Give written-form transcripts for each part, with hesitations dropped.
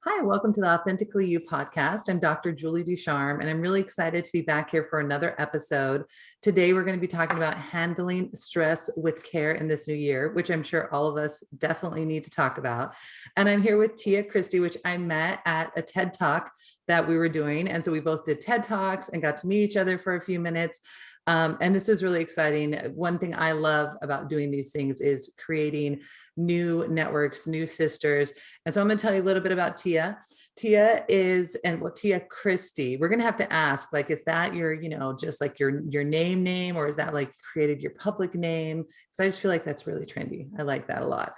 Hi, welcome to the Authentically You podcast. I'm Dr. Julie Ducharme, and I'm really excited to be back here for another episode. Today, we're going to be talking about handling stress with care in this new year, which I'm sure all of us definitely need to talk about. And I'm here with Tia Cristy, which I met at a TED Talk that we were doing. And so we both did TED Talks and got to meet each other for a few minutes. And this was really exciting. One thing I love about doing these things is creating new networks, new sisters. And so I'm going to tell you a little bit about Tia. Tia Tia Cristy. We're going to have to ask, like, is that your, just like your name, or is that like created your public name? Because I just feel like that's really trendy. I like that a lot.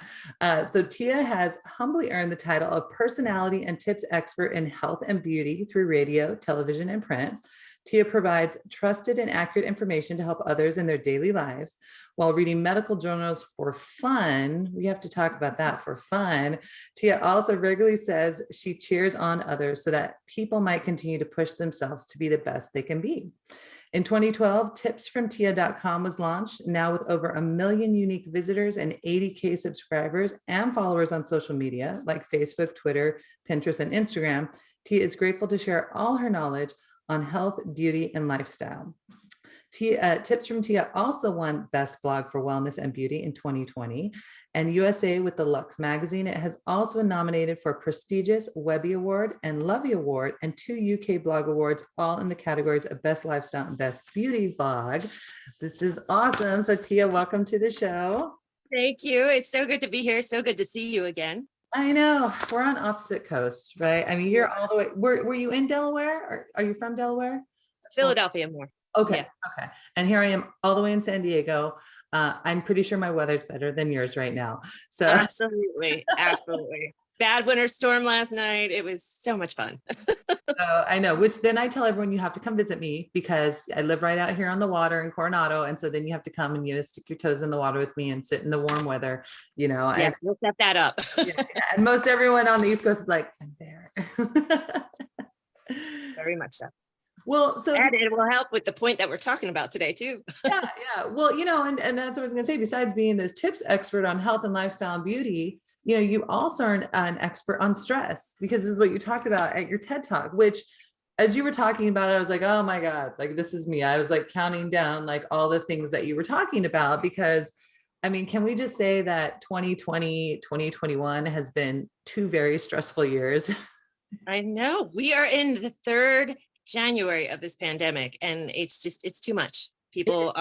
So Tia has humbly earned the title of personality and tips expert in health and beauty through radio, television, and print. Tia provides trusted and accurate information to help others in their daily lives while reading medical journals for fun. We have to talk about that for fun. Tia also regularly says she cheers on others so that people might continue to push themselves to be the best they can be. In 2012, tipsfromtia.com was launched, now with over 1 million unique visitors and 80K subscribers and followers on social media like Facebook, Twitter, Pinterest, and Instagram. Tia is grateful to share all her knowledge on health, beauty, and lifestyle. Tips from Tia also won Best Blog for Wellness and Beauty in 2020, and USA with the Lux magazine. It has also been nominated for a prestigious Webby Award and Lovey Award and 2 UK blog awards, all in the categories of Best Lifestyle and Best Beauty Blog. This is awesome. So Tia, welcome to the show. Thank you. It's so good to be here. So good to see you again. I know, we're on opposite coasts, right? I mean, you're all the way, were you in Delaware, or are you from Delaware? Philadelphia more. Okay. Yeah. Okay. And here I am all the way in San Diego. I'm pretty sure my weather's better than yours right now. So absolutely. Absolutely. Bad winter storm last night. It was so much fun. I know, which then I tell everyone you have to come visit me because I live right out here on the water in Coronado. And so then you have to come and, stick your toes in the water with me and sit in the warm weather, Yeah, we'll set that up. Yeah, and most everyone on the East Coast is like, I'm there. Very much so. Well, so and it will help with the point that we're talking about today too. Yeah. Well, and that's what I was going to say. Besides being this tips expert on health and lifestyle and beauty, you also are an expert on stress, because this is what you talked about at your TED Talk, which, as you were talking about it, I was like, oh my God, like, this is me. I was like counting down like all the things that you were talking about, because I mean, can we just say that 2020, 2021 has been 2 very stressful years? I know. We are in the 3rd January of this pandemic, and it's too much. People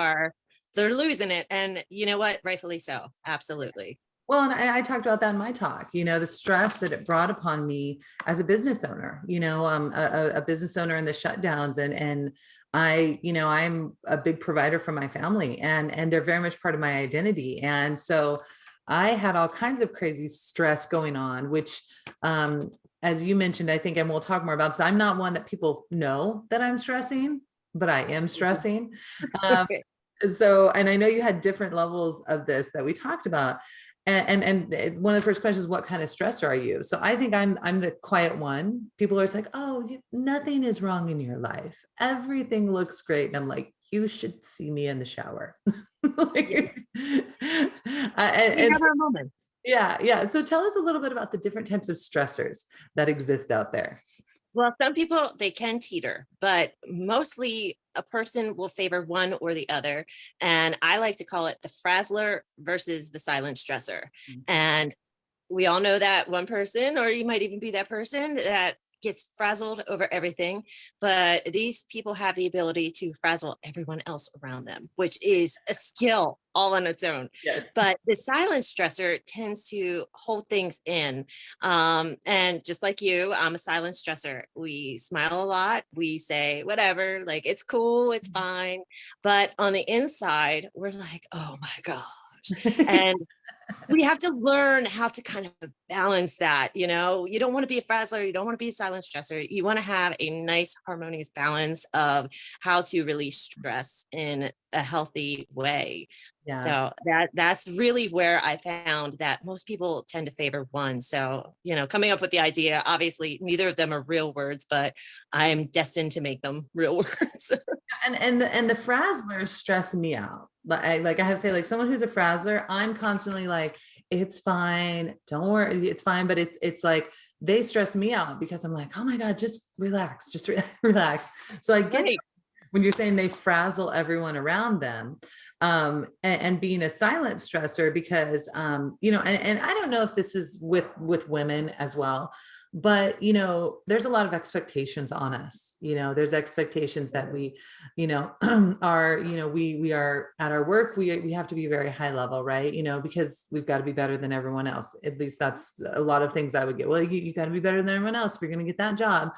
they're losing it. And you know what? Rightfully so. Absolutely. Well, and I talked about that in my talk, the stress that it brought upon me as a business owner, a business owner in the shutdowns, and I'm a big provider for my family, and they're very much part of my identity. And so I had all kinds of crazy stress going on, which, as you mentioned, I think, and we'll talk more about this, I'm not one that people know that I'm stressing, but I am stressing. So, and I know you had different levels of this that we talked about. And one of the first questions is, what kind of stressor are you? So I think I'm the quiet one. People are always like, oh, nothing is wrong in your life. Everything looks great. And I'm like, you should see me in the shower. Yes. And have our moments. Yeah. So tell us a little bit about the different types of stressors that exist out there. Well, some people, they can teeter, but mostly a person will favor one or the other. And I like to call it the Frazzler versus the Silent Stressor. Mm-hmm. And we all know that one person, or you might even be that person that gets frazzled over everything. But these people have the ability to frazzle everyone else around them, which is a skill all on its own. Yes. But the silent stressor tends to hold things in. And just like you, I'm a silent stressor. We smile a lot. We say, whatever, like, it's cool, it's fine. But on the inside, we're like, oh my gosh. And we have to learn how to kind of balance that. You don't want to be a frazzler. You don't want to be a silent stressor. You want to have a nice harmonious balance of how to release stress in a healthy way. Yeah. So that's really where I found that most people tend to favor one. So, coming up with the idea, obviously neither of them are real words, but I'm destined to make them real words. And the frazzlers stress me out. Like I have to say, like someone who's a frazzler, I'm constantly like, it's fine, don't worry, it's fine. But it's like they stress me out because I'm like, oh my God, just relax, just relax. So I get Right. when you're saying they frazzle everyone around them, and being a silent stressor because and I don't know if this is with women as well, but there's a lot of expectations on us. There's expectations that we are, we are at our work, we have to be very high level, right? Because we've got to be better than everyone else. At least that's a lot of things I would get. Well, you got to be better than everyone else if you're going to get that job.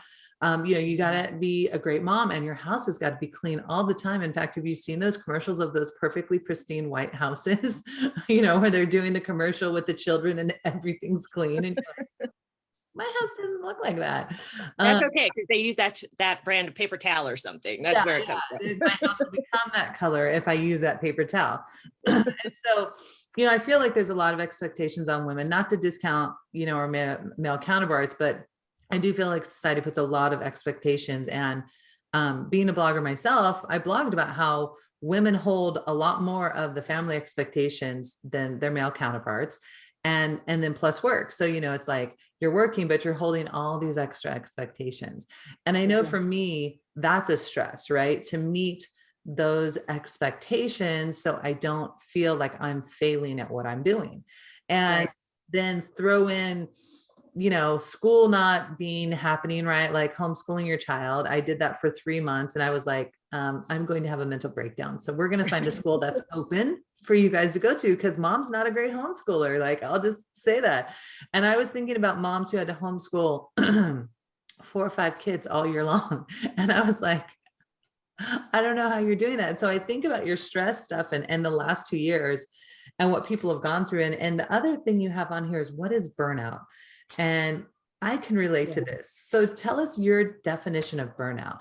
You got to be a great mom, and your house has got to be clean all the time. In fact, have you seen those commercials of those perfectly pristine white houses, where they're doing the commercial with the children and everything's clean? And you're like, my house doesn't look like that. That's okay, because they use that brand of paper towel or something. That's where it comes from. My house will become that color if I use that paper towel. And so, I feel like there's a lot of expectations on women, not to discount, our male counterparts, but I do feel like society puts a lot of expectations. And being a blogger myself, I blogged about how women hold a lot more of the family expectations than their male counterparts. And then plus work. So, it's like you're working, but you're holding all these extra expectations. And I know for me, that's a stress, right? To meet those expectations so I don't feel like I'm failing at what I'm doing. And then throw in, school not being happening, right? Like homeschooling your child. I did that for 3 months and I was like, I'm going to have a mental breakdown. So we're going to find a school that's open for you guys to go to, because mom's not a great homeschooler. Like, I'll just say that. And I was thinking about moms who had to homeschool 4 or 5 kids all year long. And I was like, I don't know how you're doing that. And so I think about your stress stuff and the last 2 years and what people have gone through. And the other thing you have on here is, what is burnout? And I can relate to this. So tell us your definition of burnout.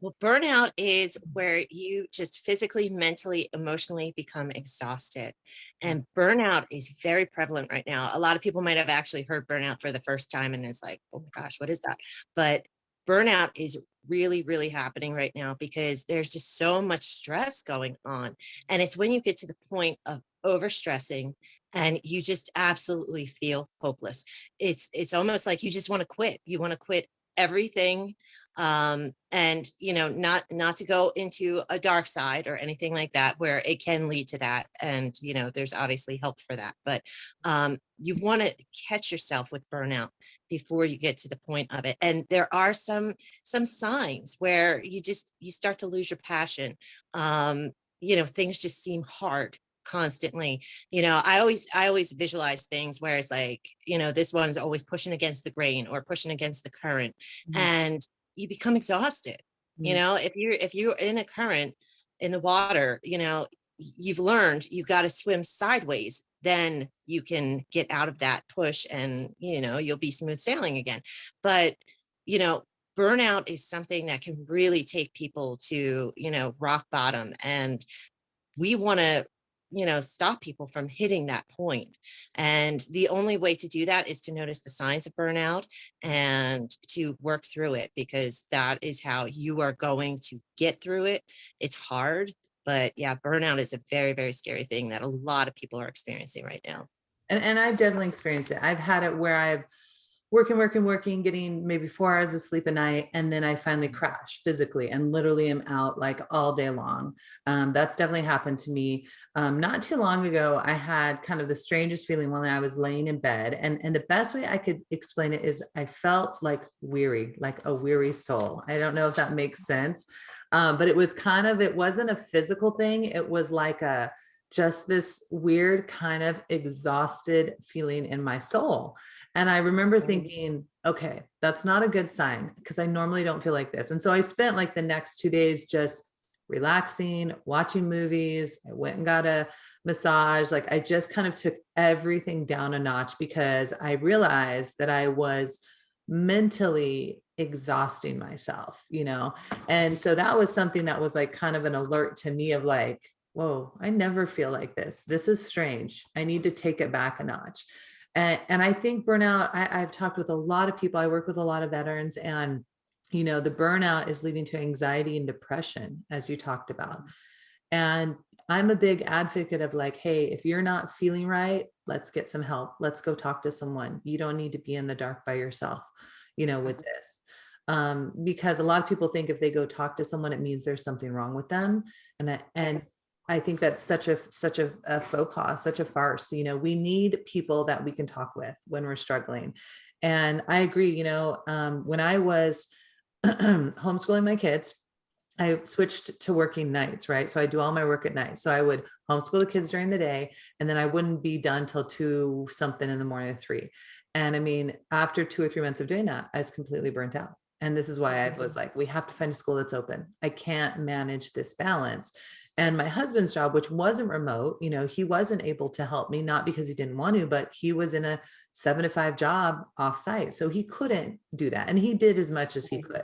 Well, burnout is where you just physically, mentally, emotionally become exhausted. And burnout is very prevalent right now. A lot of people might have actually heard burnout for the first time and it's like, oh my gosh, what is that? But burnout is really, really happening right now because there's just so much stress going on. And it's when you get to the point of overstressing and you just absolutely feel hopeless. It's almost like you just want to quit. You want to quit everything, and not to go into a dark side or anything like that, where it can lead to that, and there's obviously help for that, but you want to catch yourself with burnout before you get to the point of it. And there are some signs where you start to lose your passion. Things just seem hard constantly. I always visualize things where it's like, this one's always pushing against the grain or pushing against the current. And you become exhausted. If you're in a current in the water, you've learned you got to swim sideways, then you can get out of that push and you'll be smooth sailing again. But burnout is something that can really take people to rock bottom, and we want to stop people from hitting that point. And the only way to do that is to notice the signs of burnout and to work through it, because that is how you are going to get through it. It's hard, but yeah, burnout is a very, very scary thing that a lot of people are experiencing right now. And I've definitely experienced it. I've had it where I've working, getting maybe 4 hours of sleep a night. And then I finally crash physically and literally am out like all day long. That's definitely happened to me. Not too long ago, I had kind of the strangest feeling when I was laying in bed. And the best way I could explain it is I felt like weary, like a weary soul. I don't know if that makes sense. But it wasn't a physical thing. It was like just this weird kind of exhausted feeling in my soul. And I remember thinking, okay, that's not a good sign, because I normally don't feel like this. And so I spent like the next 2 days just relaxing, watching movies. I went and got a massage. Like I just kind of took everything down a notch because I realized that I was mentally exhausting myself, And so that was something that was like kind of an alert to me of like, whoa, I never feel like this. This is strange. I need to take it back a notch. And I think burnout, I've talked with a lot of people. I work with a lot of veterans, and, the burnout is leading to anxiety and depression, as you talked about. And I'm a big advocate of like, hey, if you're not feeling right, let's get some help. Let's go talk to someone. You don't need to be in the dark by yourself, with this. Because a lot of people think if they go talk to someone, it means there's something wrong with them. And I think that's such a faux pas, such a farce. We need people that we can talk with when we're struggling. And I agree, when I was homeschooling my kids, I switched to working nights, right? So I do all my work at night. So I would homeschool the kids during the day, and then I wouldn't be done till 2 something in the morning or 3. And I mean, after 2 or 3 months of doing that, I was completely burnt out. And this is why I was like, we have to find a school that's open. I can't manage this balance. And my husband's job, which wasn't remote, he wasn't able to help me, not because he didn't want to, but he was in a 7 to 5 job offsite. So he couldn't do that. And he did as much as he could.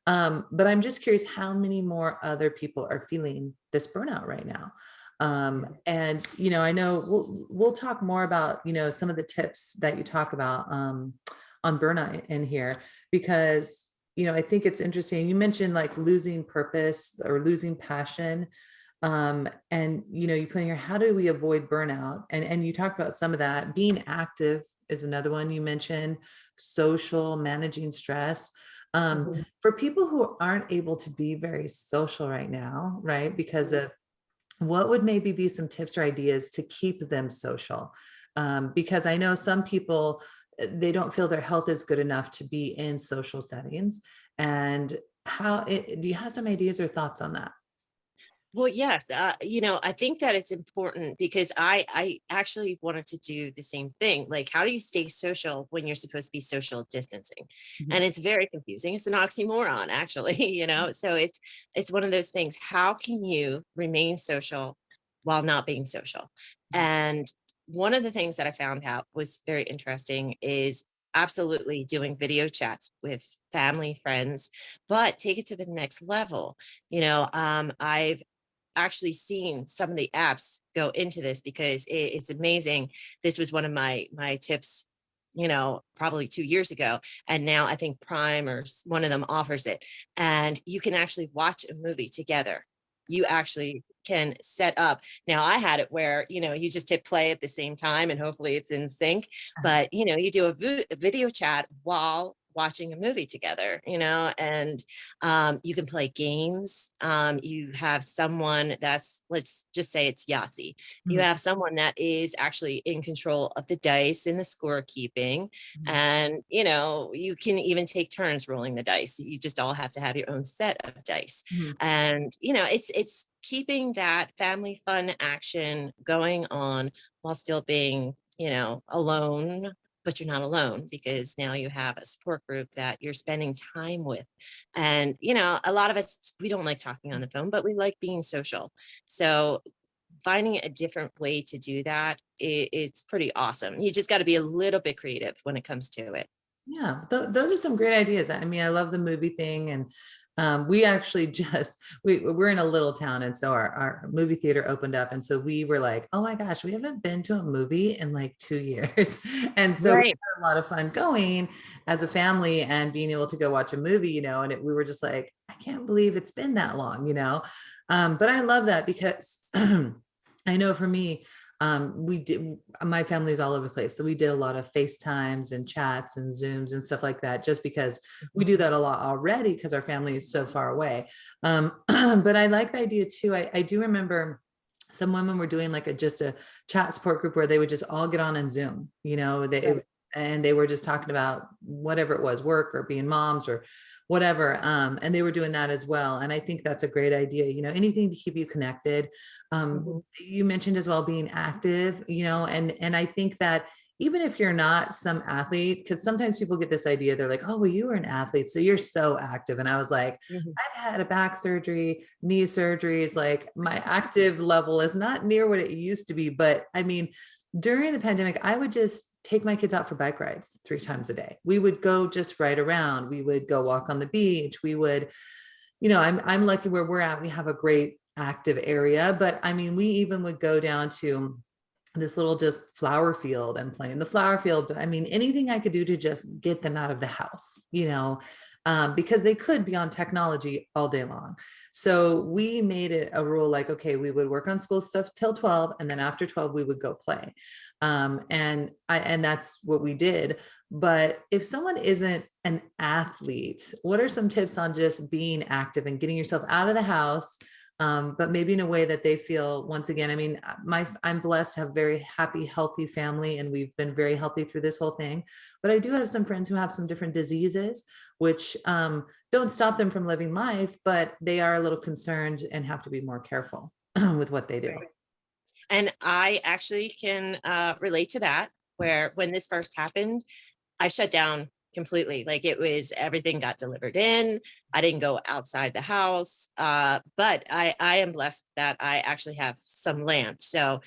But I'm just curious how many more other people are feeling this burnout right now. And, I know we'll talk more about, some of the tips that you talk about, on burnout in here, because, I think it's interesting. You mentioned like losing purpose or losing passion. And, you put in here, how do we avoid burnout? And you talked about some of that. Being active is another one you mentioned, social, managing stress. For people who aren't able to be very social right now, right? Because of what would maybe be some tips or ideas to keep them social? Because I know some people, they don't feel their health is good enough to be in social settings. And do you have some ideas or thoughts on that? Well, yes, I think that it's important because I actually wanted to do the same thing. Like, how do you stay social when you're supposed to be social distancing? Mhm. And it's very confusing. It's an oxymoron, actually, So it's one of those things. How can you remain social while not being social? And one of the things that I found out was very interesting is absolutely doing video chats with family, friends, but take it to the next level. I've actually seen some of the apps go into this because it's amazing. This was one of my tips, probably 2 years ago. And now I think Prime or one of them offers it. And you can actually watch a movie together. You actually can set up. Now I had it where, you just hit play at the same time and hopefully it's in sync. But, you do a video chat while watching a movie together, and you can play games. You have someone that's, let's just say it's Yahtzee. You Mhm. have someone that is actually in control of the dice and the scorekeeping. Mhm. And, you can even take turns rolling the dice. You just all have to have your own set of dice. Mhm. And, it's keeping that family fun action going on while still being, alone, but you're not alone because now you have a support group that you're spending time with. And, a lot of us, we don't like talking on the phone, but we like being social. So finding a different way to do that, it's pretty awesome. You just got to be a little bit creative when it comes to it. Yeah, those are some great ideas. I mean, I love the movie thing, and we actually just we're in a little town, and so our movie theater opened up, and so we were like, oh my gosh, we haven't been to a movie in like 2 years, and so we Right. had a lot of fun going as a family and being able to go watch a movie, we were just like, I can't believe it's been that long. But I love that because I know for me, we did, my family's all over the place. So we did a lot of FaceTimes and chats and Zooms and stuff like that, just because we do that a lot already because our family is so far away. But I like the idea too. I do remember some women were doing like just a chat support group where they would just all get on and Zoom, Right. and they were just talking about whatever it was, work or being moms or whatever. And they were doing that as well. And I think that's a great idea, anything to keep you connected. Mhm. You mentioned as well being active, and I think that even if you're not some athlete, because sometimes people get this idea, they're like, oh, well, you were an athlete, so you're so active. And I was like, Mhm. I've had a back surgery, knee surgeries, like my active level is not near what it used to be. But I mean, during the pandemic, I would just take my kids out for bike rides 3 times a day. We would go just ride around. We would go walk on the beach. We would, I'm lucky where we're at. We have a great active area, but I mean, we even would go down to this little just flower field and play in the flower field. But I mean, anything I could do to just get them out of the house, because they could be on technology all day long. So we made it a rule like, okay, we would work on school stuff till 12, and then after 12, we would go play. And that's what we did. But if someone isn't an athlete, what are some tips on just being active and getting yourself out of the house? But maybe in a way that they feel, once again, I mean, I'm blessed to have a very happy, healthy family, and we've been very healthy through this whole thing. But I do have some friends who have some different diseases, which don't stop them from living life, but they are a little concerned and have to be more careful with what they do. And I actually can relate to that, where when this first happened, I shut down completely. Like, it was, everything got delivered in. I didn't go outside the house. But I am blessed that I actually have some land. So,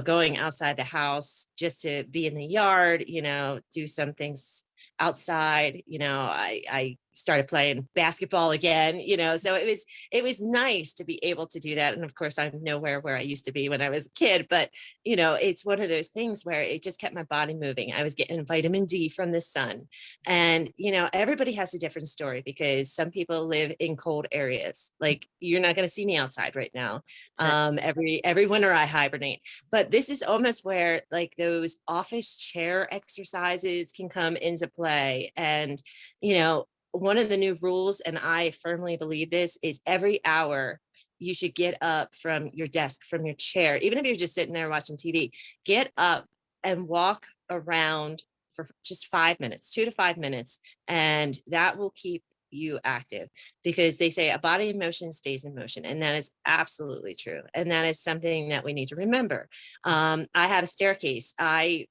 going outside the house just to be in the yard, do some things outside, I started playing basketball again, so it was nice to be able to do that. And of course, I'm nowhere where I used to be when I was a kid, but it's one of those things where it just kept my body moving. I was getting vitamin D from the sun. And everybody has a different story, because some people live in cold areas. Like, you're not going to see me outside right now. Every winter I hibernate. But this is almost where, like, those office chair exercises can come into play. And one of the new rules, and I firmly believe this, is every hour you should get up from your desk, from your chair, even if you're just sitting there watching TV, get up and walk around for just 5 minutes, 2 to 5 minutes. And that will keep you active, because they say a body in motion stays in motion. And that is absolutely true. And that is something that we need to remember. I have a staircase. I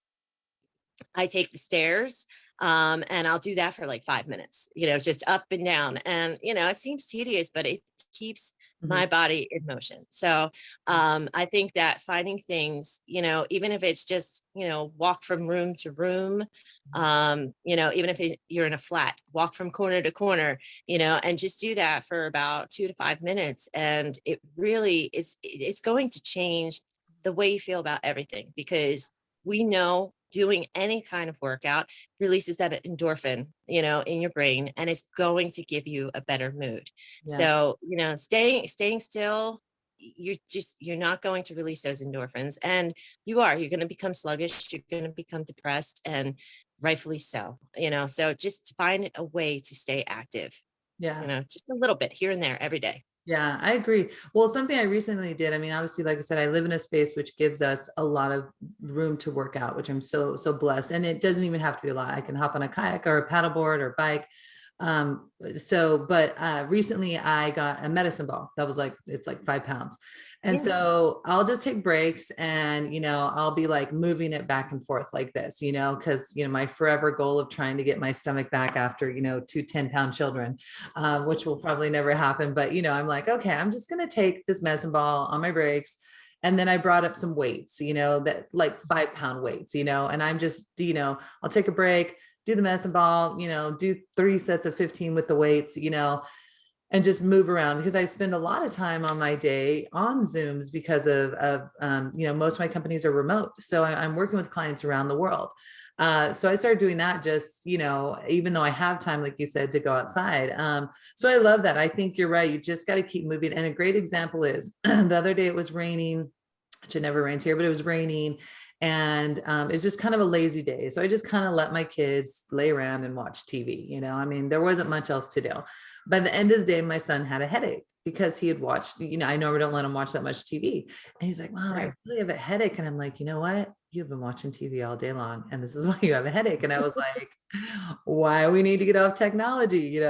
take the stairs, and I'll do that for like 5 minutes, just up and down. And, it seems tedious, but it keeps my body in motion. So I think that finding things, even if it's just, walk from room to room, even if you're in a flat, walk from corner to corner, and just do that for about 2 to 5 minutes. And it really it's going to change the way you feel about everything, because we know doing any kind of workout releases that endorphin, in your brain, and it's going to give you a better mood. Yeah. So, staying still, you're not going to release those endorphins, and you're going to become sluggish. You're going to become depressed, and rightfully so, so just find a way to stay active, Yeah. just a little bit here and there every day. Yeah, I agree. Well, something I recently did, I mean, obviously, like I said, I live in a space which gives us a lot of room to work out, which I'm so blessed. And it doesn't even have to be a lot. I can hop on a kayak or a paddleboard or bike. But recently I got a medicine ball that was like, it's like 5 pounds. And so I'll just take breaks and, I'll be like moving it back and forth like this, cause my forever goal of trying to get my stomach back after, 2 10-pound children, which will probably never happen. But, I'm like, okay, I'm just going to take this medicine ball on my breaks. And then I brought up some weights, that like 5-pound weights, and I'm just, I'll take a break, do the medicine ball, do 3 sets of 15 with the weights, and just move around, because I spend a lot of time on my day on Zooms because of most of my companies are remote. So I'm working with clients around the world. So I started doing that just, even though I have time, like you said, to go outside. So I love that. I think you're right. You just got to keep moving. And a great example is the other day it was raining, which it never rains here, but it was raining. And it's just kind of a lazy day. So I just kind of let my kids lay around and watch TV. I mean, there wasn't much else to do. By the end of the day, my son had a headache because he had watched, I normally don't let him watch that much TV. And he's like, Mom, I really have a headache. And I'm like, you know what? You've been watching TV all day long, and this is why you have a headache. And I was like, why we need to get off technology,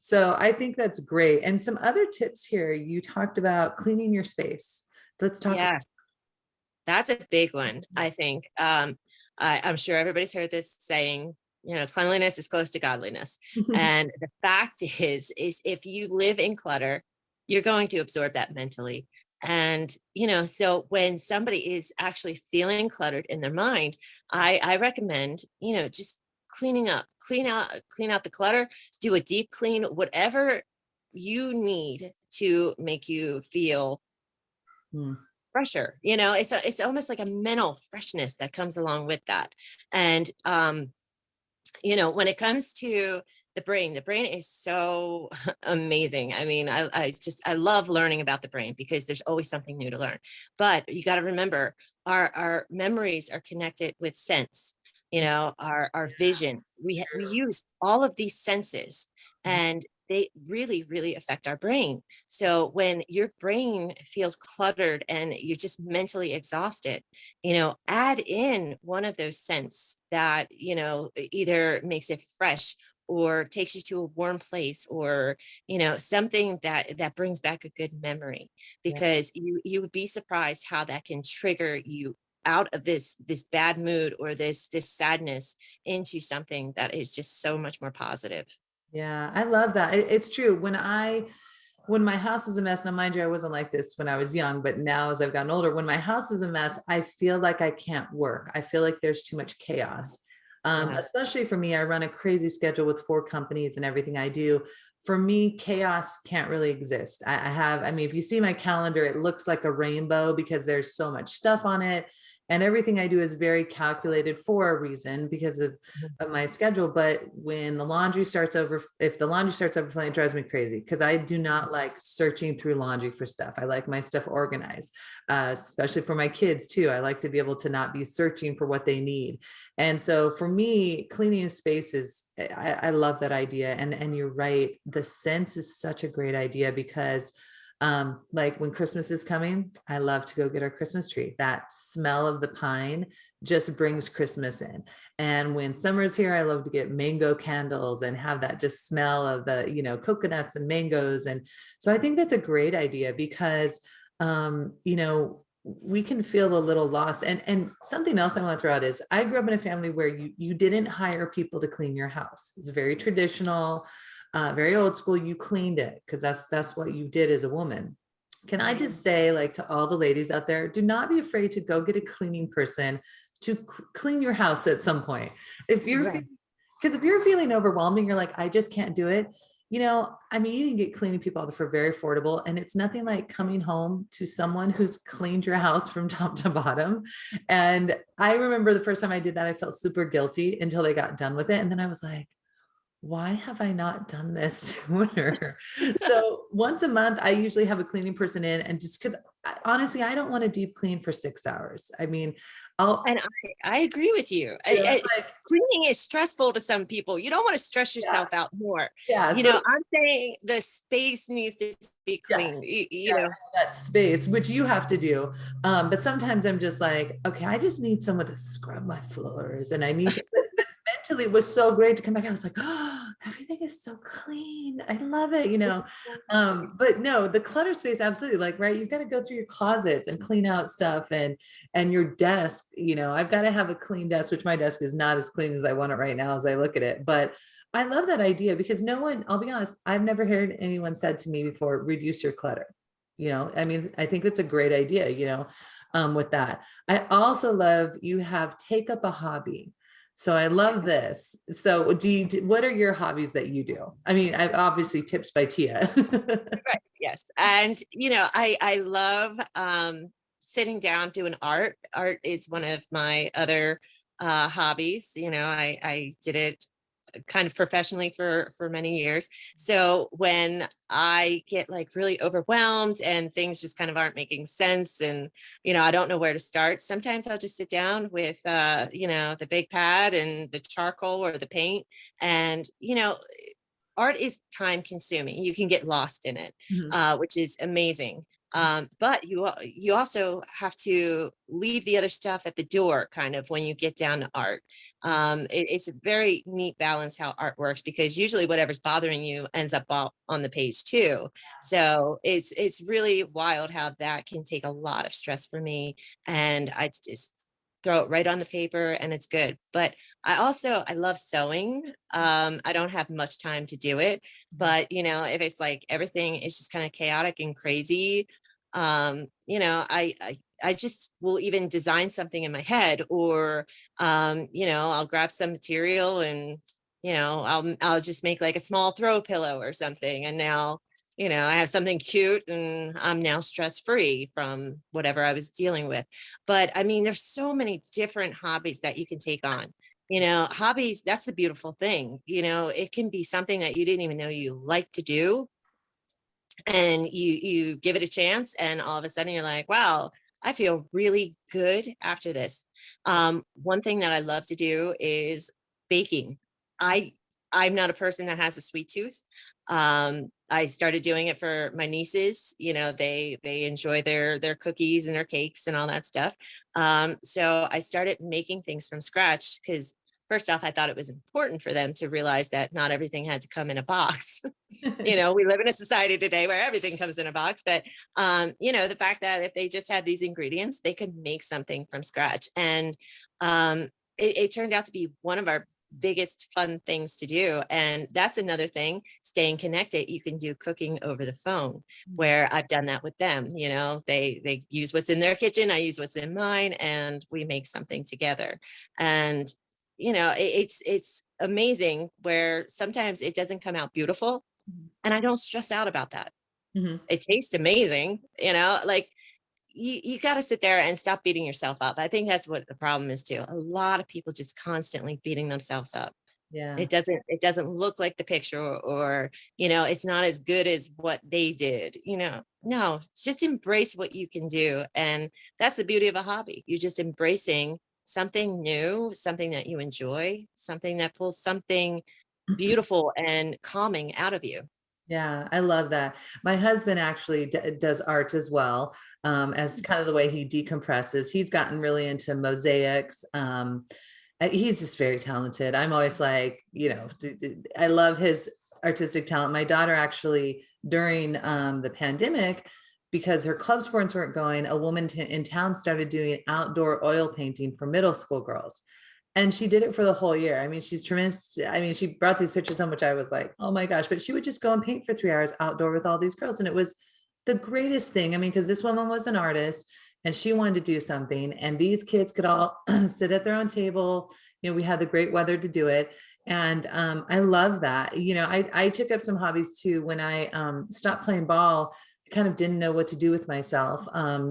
So I think that's great. And some other tips here, you talked about cleaning your space. Let's talk about that's a big one, I think. I'm sure everybody's heard this saying, cleanliness is close to godliness. And the fact is if you live in clutter, you're going to absorb that mentally. And, so when somebody is actually feeling cluttered in their mind, I recommend, just clean out the clutter, do a deep clean, whatever you need to make you feel Mm. fresher. It's almost like a mental freshness that comes along with that. And when it comes to the brain is so amazing. I mean, I love learning about the brain because there's always something new to learn. But you got to remember, our memories are connected with sense. Our vision. We use all of these senses, and they really, really affect our brain. So when your brain feels cluttered and you're just mentally exhausted, add in one of those scents that, either makes it fresh or takes you to a warm place, or, something that brings back a good memory, Yeah. because you would be surprised how that can trigger you out of this bad mood or this sadness into something that is just so much more positive. Yeah, I love that. It's true. When my house is a mess, now mind you, I wasn't like this when I was young, but now as I've gotten older, when my house is a mess, I feel like I can't work. I feel like there's too much chaos. Yeah. Especially for me, I run a crazy schedule with 4 companies and everything I do. For me, chaos can't really exist. I mean, if you see my calendar, it looks like a rainbow because there's so much stuff on it. And everything I do is very calculated for a reason because of my schedule. But when the laundry starts over, if the laundry starts overflowing, it drives me crazy because I do not like searching through laundry for stuff. I like my stuff organized, especially for my kids too. I like to be able to not be searching for what they need. And so for me, cleaning spaces, I love that idea. And you're right. The sense is such a great idea because like when Christmas is coming, I love to go get our Christmas tree. That smell of the pine just brings Christmas in. And when summer's here, I love to get mango candles and have that just smell of the, coconuts and mangoes. And so I think that's a great idea because, we can feel a little lost. And something else I want to throw out is I grew up in a family where you didn't hire people to clean your house. It's very traditional, very old school. You cleaned it because that's what you did as a woman. Can I just say, like, to all the ladies out there, do not be afraid to go get a cleaning person to clean your house at some point. If you're, Right. because if you're feeling overwhelmed and you're like, I just can't do it, I mean, you can get cleaning people out for very affordable, and it's nothing like coming home to someone who's cleaned your house from top to bottom. And I remember the first time I did that, I felt super guilty until they got done with it. And then I was like, why have I not done this sooner? So once a month, I usually have a cleaning person in, and just because honestly, I don't want to deep clean for 6 hours. I mean, I'll, And I agree with you. like, Cleaning is stressful to some people. You don't want to stress yeah, yourself out more. yeah. So I'm saying the space needs to be yeah, clean. yeah, that space, which you have to do. But sometimes I'm just like, okay, I just need someone to scrub my floors, and I need to. But mentally, it was so great to come back. I was like, oh, everything is so clean. I love it. But no, the clutter space, absolutely. Like, right, you've got to go through your closets and clean out stuff, and your desk. I've got to have a clean desk, which my desk is not as clean as I want it right now as I look at it, but. I love that idea because no one, I'll be honest, I've never heard anyone said to me before, reduce your clutter. I mean, I think that's a great idea, with that. I also love you have take up a hobby. So I love this. So what are your hobbies that you do? I mean, I've obviously tips by Tia. Right. Yes. And, I love sitting down doing art. Art is one of my other hobbies. I did it kind of professionally for many years. So when I get like really overwhelmed and things just kind of aren't making sense, and I don't know where to start, sometimes I'll just sit down with the big pad and the charcoal or the paint, and art is time consuming. You can get lost in it, Mhm. which is amazing. But you also have to leave the other stuff at the door, kind of, when you get down to art. It's a very neat balance how art works, because usually whatever's bothering you ends up on the page too. So it's really wild how that can take a lot of stress for me, and I just throw it right on the paper and it's good. But I love sewing. I don't have much time to do it, but if it's like everything is just kind of chaotic and crazy, I just will even design something in my head, or I'll grab some material and I'll just make like a small throw pillow or something, and now I have something cute and I'm now stress free from whatever I was dealing with. But I mean, there's so many different hobbies that you can take on. Hobbies, that's the beautiful thing. It can be something that you didn't even know you like to do, and you give it a chance, and all of a sudden you're like, wow, I feel really good after this. One thing that I love to do is baking. I i'm not a person that has a sweet tooth. I started doing it for my nieces. They enjoy their cookies and their cakes and all that stuff. So I started making things from scratch because, first off, I thought it was important for them to realize that not everything had to come in a box. We live in a society today where everything comes in a box, but the fact that if they just had these ingredients, they could make something from scratch. And it turned out to be one of our biggest fun things to do. And that's another thing, staying connected. You can do cooking over the phone, where I've done that with them. They use what's in their kitchen, I use what's in mine, and we make something together. And it's amazing where sometimes it doesn't come out beautiful, and I don't stress out about that. Mhm. It tastes amazing, like you got to sit there and stop beating yourself up. I think that's what the problem is too. A lot of people just constantly beating themselves up. Yeah. It doesn't look like the picture, or it's not as good as what they did. No, just embrace what you can do. And that's the beauty of a hobby. You're just embracing something new, something that you enjoy, something that pulls something beautiful and calming out of you. Yeah, I love that. My husband actually does art as well, as kind of the way he decompresses. He's gotten really into mosaics. He's just very talented. I'm always like, I love his artistic talent. My daughter actually, during the pandemic, because her club sports weren't going, a woman in town started doing outdoor oil painting for middle school girls. And she did it for the whole year. I mean, she's tremendous. I mean, she brought these pictures home, which I was like, oh my gosh, but she would just go and paint for 3 hours outdoor with all these girls. And it was the greatest thing. I mean, because this woman was an artist and she wanted to do something, and these kids could all sit at their own table. We had the great weather to do it. And I love that. I took up some hobbies too. When I stopped playing ball, I kind of didn't know what to do with myself,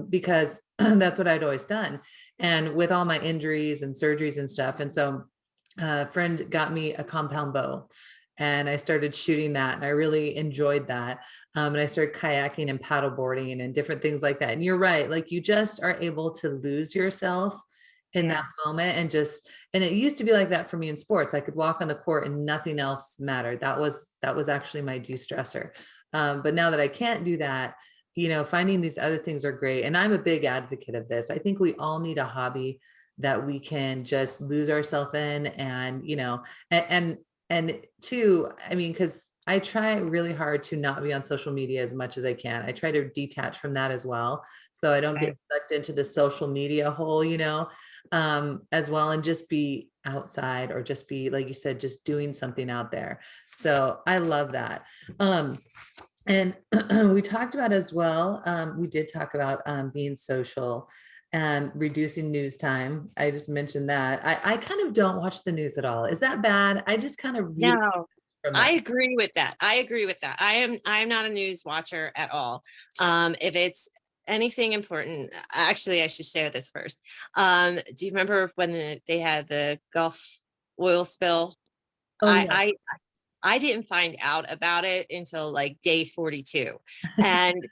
because that's what I'd always done. And with all my injuries and surgeries and stuff. And so a friend got me a compound bow, and I started shooting that, and I really enjoyed that. And I started kayaking and paddleboarding and different things like that. And you're right. Like, you just are able to lose yourself in that moment, and it used to be like that for me in sports. I could walk on the court and nothing else mattered. That was actually my de-stressor. But now that I can't do that, finding these other things are great. And I'm a big advocate of this. I think we all need a hobby that we can just lose ourselves in. And, and two, I mean, because I try really hard to not be on social media as much as I can. I try to detach from that as well, so I don't Right. get sucked into the social media hole, as well, and just be outside, or just be, like you said, just doing something out there. So I love that. And we talked about as well, we did talk about being social and reducing news time. I just mentioned that. I kind of don't watch the news at all. Is that bad? I just kind of read No, from I that. agree with that. I am not a news watcher at all. If it's anything important, actually, I should share this first. Do you remember when they had the Gulf oil spill? Oh yeah. I I didn't find out about it until like day 42. And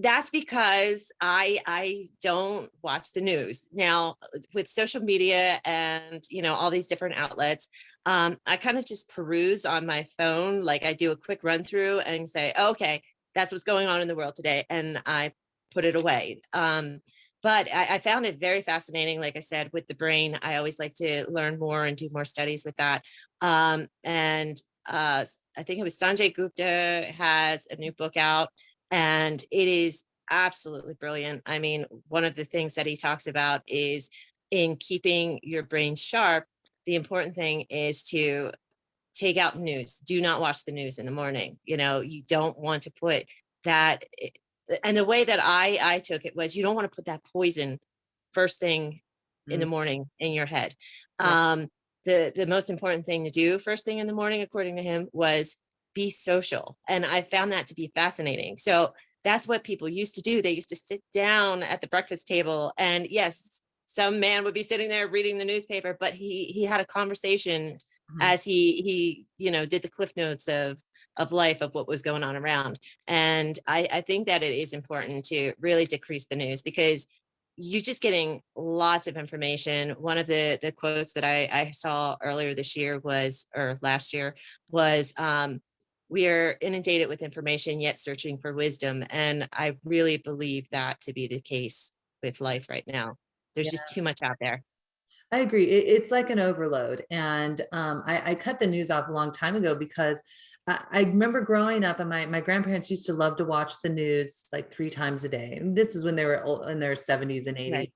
that's because I don't watch the news. Now, with social media and all these different outlets, I kind of just peruse on my phone. Like, I do a quick run through and say, okay, that's what's going on in the world today, and I put it away. But I found it very fascinating. Like I said, with the brain, I always like to learn more and do more studies with that. And I think it was Sanjay Gupta has a new book out, and it is absolutely brilliant. I mean, one of the things that he talks about is, in keeping your brain sharp, the important thing is to take out news. Do not watch the news in the morning. You don't want to put that. And the way that I took it was, you don't want to put that poison first thing in the Mm, morning in your head. yeah. The most important thing to do first thing in the morning, according to him, was be social. And I found that to be fascinating. So that's what people used to do. They used to sit down at the breakfast table, and yes, some man would be sitting there reading the newspaper, but he had a conversation as he did the cliff notes of life, of what was going on around. And I think that it is important to really decrease the news, because you're just getting lots of information. One of the quotes that I saw earlier this year or last year was, we are inundated with information, yet searching for wisdom. And I really believe that to be the case with life right now. There's just too much out there. I agree. It's like an overload. And I cut the news off a long time ago because I remember growing up, and my grandparents used to love to watch the news like 3 times a day. And this is when they were in their 70s and 80s. Right.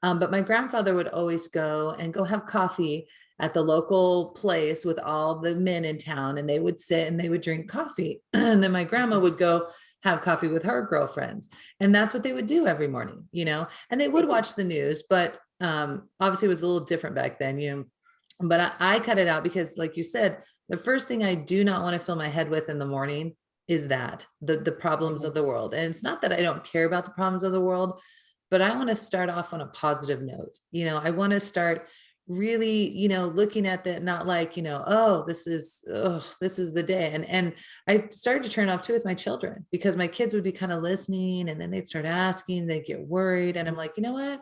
But my grandfather would always go have coffee at the local place with all the men in town, and they would sit and they would drink coffee. And then my grandma would go have coffee with her girlfriends. And that's what they would do every morning, and they would watch the news, but obviously it was a little different back then, but I cut it out because, like you said, the first thing I do not want to fill my head with in the morning is that the problems of the world. And it's not that I don't care about the problems of the world, but I want to start off on a positive note. I want to start really, looking at that, not like, oh, this is the day. And I started to turn off too with my children, because my kids would be kind of listening, and then they'd start asking, they'd get worried. And I'm like, you know what?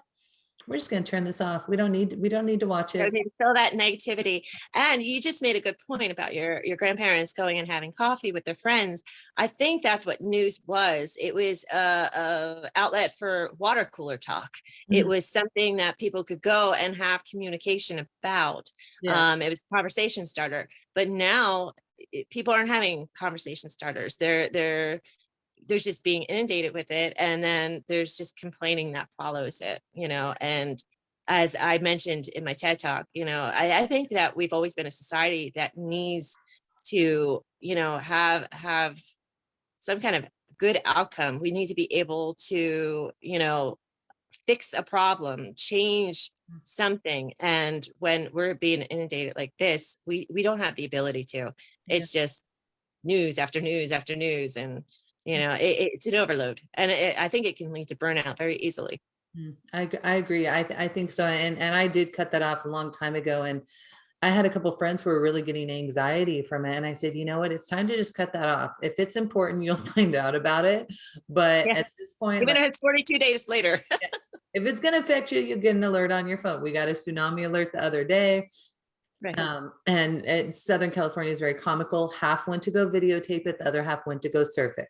We're just going to turn this off. We don't need to watch So it. they feel that negativity. And you just made a good point about your grandparents going and having coffee with their friends. I think that's what news was. It was a outlet for water cooler talk. It was something that people could go and have communication about. Yeah. It was a conversation starter. But now people aren't having conversation starters. There's just being inundated with it, and then there's just complaining that follows it, and as I mentioned in my TED talk, I think that we've always been a society that needs to, have some kind of good outcome. We need to be able to, fix a problem, change something. And when we're being inundated like this, we don't have the ability to. It's just news after news after news, and it's an overload, and I think it can lead to burnout very easily. I agree. I think so. And I did cut that off a long time ago. And I had a couple of friends who were really getting anxiety from it. And I said, you know what? It's time to just cut that off. If it's important, you'll find out about it. But Yeah. at this point, Even like, if it's 42 days later. if it's going to affect you, you'll get an alert on your phone. We got a tsunami alert the other day. Right. And Southern California is very comical. Half went to go videotape it, the other half went to go surf it.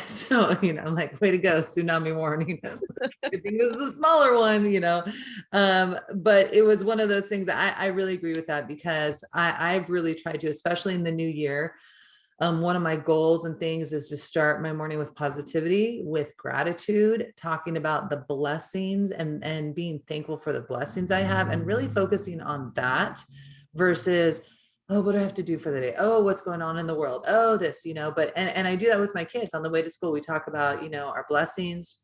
So, I'm like, way to go, tsunami warning. Good thing it was the smaller one, but it was one of those things that I really agree with that, because I've really tried to, especially in the new year. One of my goals and things is to start my morning with positivity, with gratitude, talking about the blessings and being thankful for the blessings I have, and really focusing on that versus, oh, what do I have to do for the day? Oh, what's going on in the world? Oh, this, but, and I do that with my kids on the way to school. We talk about, our blessings.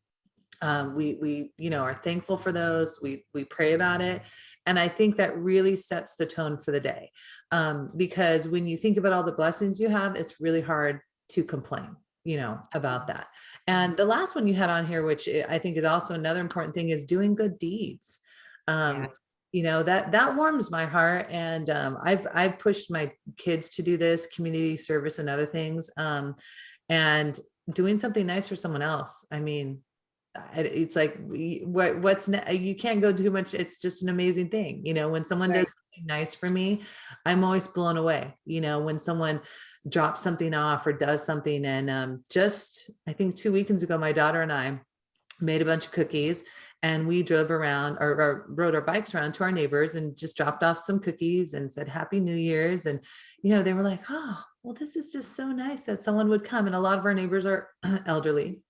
We are thankful for those. We pray about it. And I think that really sets the tone for the day. Because when you think about all the blessings you have, it's really hard to complain, about that. And the last one you had on here, which I think is also another important thing, is doing good deeds. Yes. That warms my heart. And I've pushed my kids to do this, community service and other things. And doing something nice for someone else. I mean, it's like, you can't go too much. It's just an amazing thing. When someone Right. does something nice for me, I'm always blown away, when someone drops something off or does something. And I think 2 weekends ago, my daughter and I made a bunch of cookies, and we drove around or rode our bikes around to our neighbors and just dropped off some cookies and said, Happy New Year's. And, they were like, oh, well, this is just so nice that someone would come. And a lot of our neighbors are elderly,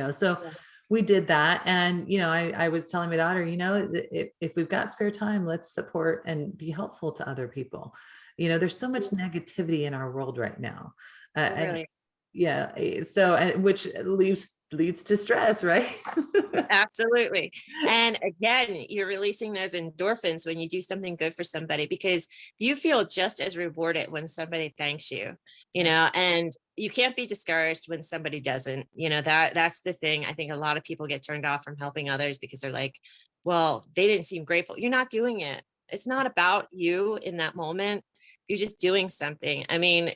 so we did that. And, I was telling my daughter, if we've got spare time, let's support and be helpful to other people. There's so much negativity in our world right now. Really. So, which leads to stress, right? Absolutely. And again, you're releasing those endorphins when you do something good for somebody, because you feel just as rewarded when somebody thanks you. and you can't be discouraged when somebody doesn't, that's the thing. I think a lot of people get turned off from helping others because they're like, well, they didn't seem grateful. You're not doing it. It's not about you in that moment. You're just doing something. I mean,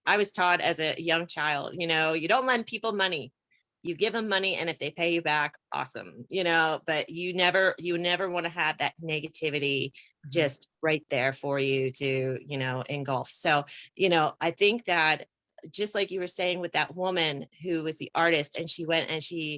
I was taught as a young child, you don't lend people money. You give them money, and if they pay you back, awesome, but you never want to have that negativity just right there for you to, engulf. So, I think that just like you were saying with that woman who was the artist, and she went and she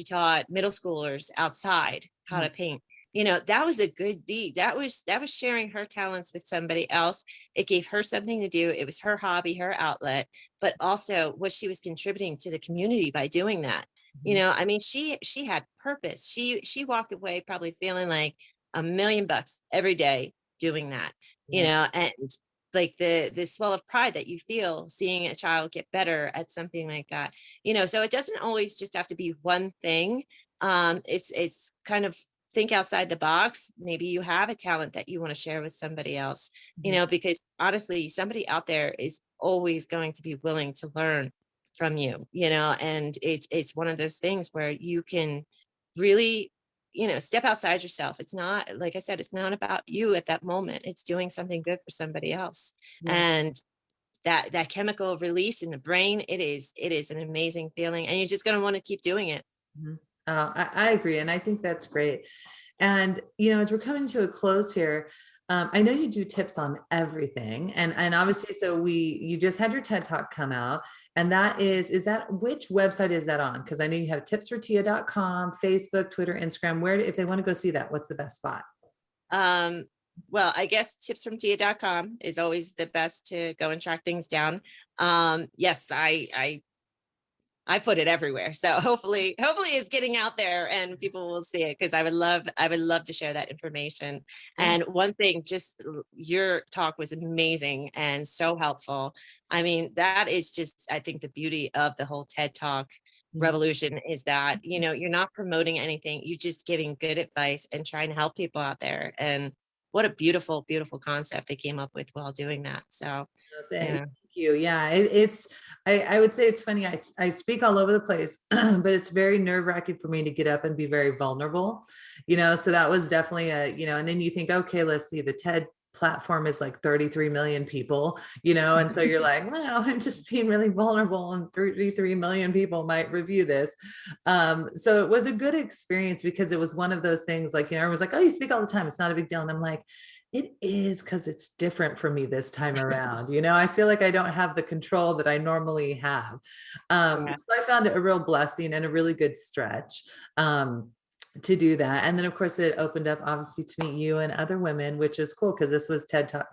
taught middle schoolers outside how to paint. That was a good deed. That was sharing her talents with somebody else. It gave her something to do. It was her hobby, her outlet, but also what she was contributing to the community by doing that. I mean, she had purpose. She walked away probably feeling like $1,000,000 every day doing that, and like the swell of pride that you feel seeing a child get better at something like that, so it doesn't always just have to be one thing. It's kind of think outside the box. Maybe you have a talent that you want to share with somebody else, because honestly, somebody out there is always going to be willing to learn from you, and it's one of those things where you can really, step outside yourself. It's not, like I said, it's not about you at that moment. It's doing something good for somebody else. And that chemical release in the brain, it is an amazing feeling, and you're just going to want to keep doing it. I agree. And I think that's great. And, as we're coming to a close here, I know you do tips on everything. And obviously, so you just had your TED Talk come out, and which website is that on? Because I know you have tipsfortia.com, Facebook, Twitter, Instagram. If they want to go see that, what's the best spot? Well, I guess tipsfromtia.com is always the best to go and track things down. Yes, I put it everywhere. So hopefully it's getting out there and people will see it, because I would love to share that information. And one thing, just your talk was amazing and so helpful. I mean, that is just, I think, the beauty of the whole TED Talk revolution is that, you're not promoting anything. You're just giving good advice and trying to help people out there. And what a beautiful, beautiful concept they came up with while doing that. So Thank you. Yeah, I would say it's funny. I speak all over the place, but it's very nerve-wracking for me to get up and be very vulnerable, so that was definitely and then you think, okay, let's see, the TED platform is like 33 million people, and so you're like, wow, I'm just being really vulnerable, and 33 million people might review this. So it was a good experience, because it was one of those things, like, everyone's like, oh, you speak all the time, it's not a big deal. And I'm like, it is, because it's different for me this time around. I feel like I don't have the control that I normally have. So I found it a real blessing and a really good stretch to do that. And then, of course, it opened up, obviously, to meet you and other women, which is cool, because this was TEDx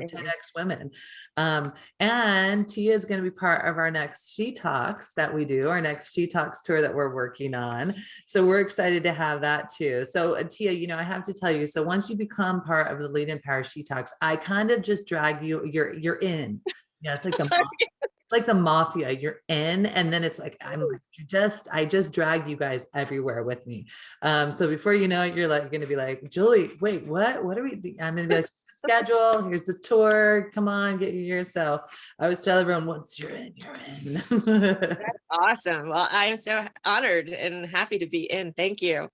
Women. And Tia is going to be part of our next She Talks that we do, our next She Talks tour that we're working on. So we're excited to have that too. So Tia, I have to tell you, so once you become part of the Lead and Power She Talks, I kind of just drag you, you're in. It's like the mafia. You're in, and then it's like, I just drag you guys everywhere with me. So before you know it, you're like going to be like, Julie, wait, what are we? I'm going to be like, schedule, here's the tour, come on, get yourself. I always tell everyone, once you're in, you're in. That's awesome. Well, I am so honored and happy to be in. Thank you.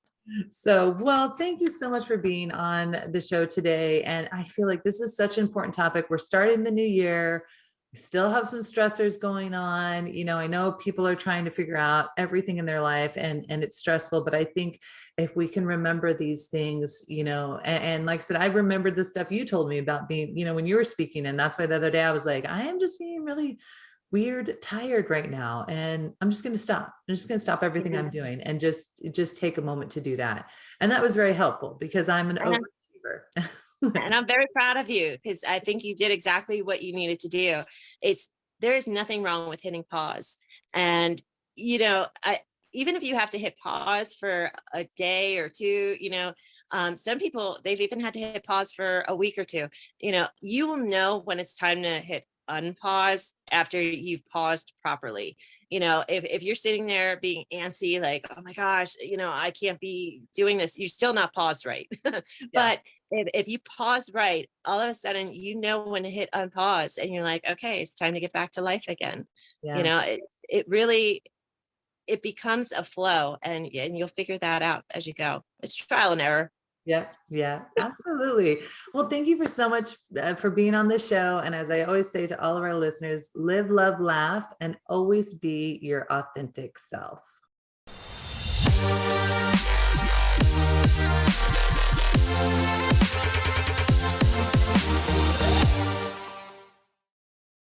So, well, thank you so much for being on the show today. And I feel like this is such an important topic. We're starting the new year. We still have some stressors going on. I know people are trying to figure out everything in their life, and it's stressful, but I think if we can remember these things, and like I said, I remembered the stuff you told me about being, when you were speaking. And that's why the other day I was like, I am just being really weird, tired right now. And I'm just going to stop. I'm just going to stop everything I'm doing and just take a moment to do that. And that was very helpful, because I'm an overachiever. And I'm very proud of you, because I think you did exactly what you needed to do. There is nothing wrong with hitting pause. And, even if you have to hit pause for a day or two, some people, they've even had to hit pause for a week or two. You will know when it's time to hit unpause after you've paused properly. If you're sitting there being antsy, like, oh my gosh, I can't be doing this, you're still not paused right. Yeah. But if you pause right, all of a sudden, when to hit unpause and you're like, okay, it's time to get back to life again. Yeah. It really, it becomes a flow, and you'll figure that out as you go. It's trial and error. Yep. Yeah, absolutely. Well, thank you for so much for being on this show. And as I always say to all of our listeners, live, love, laugh, and always be your authentic self.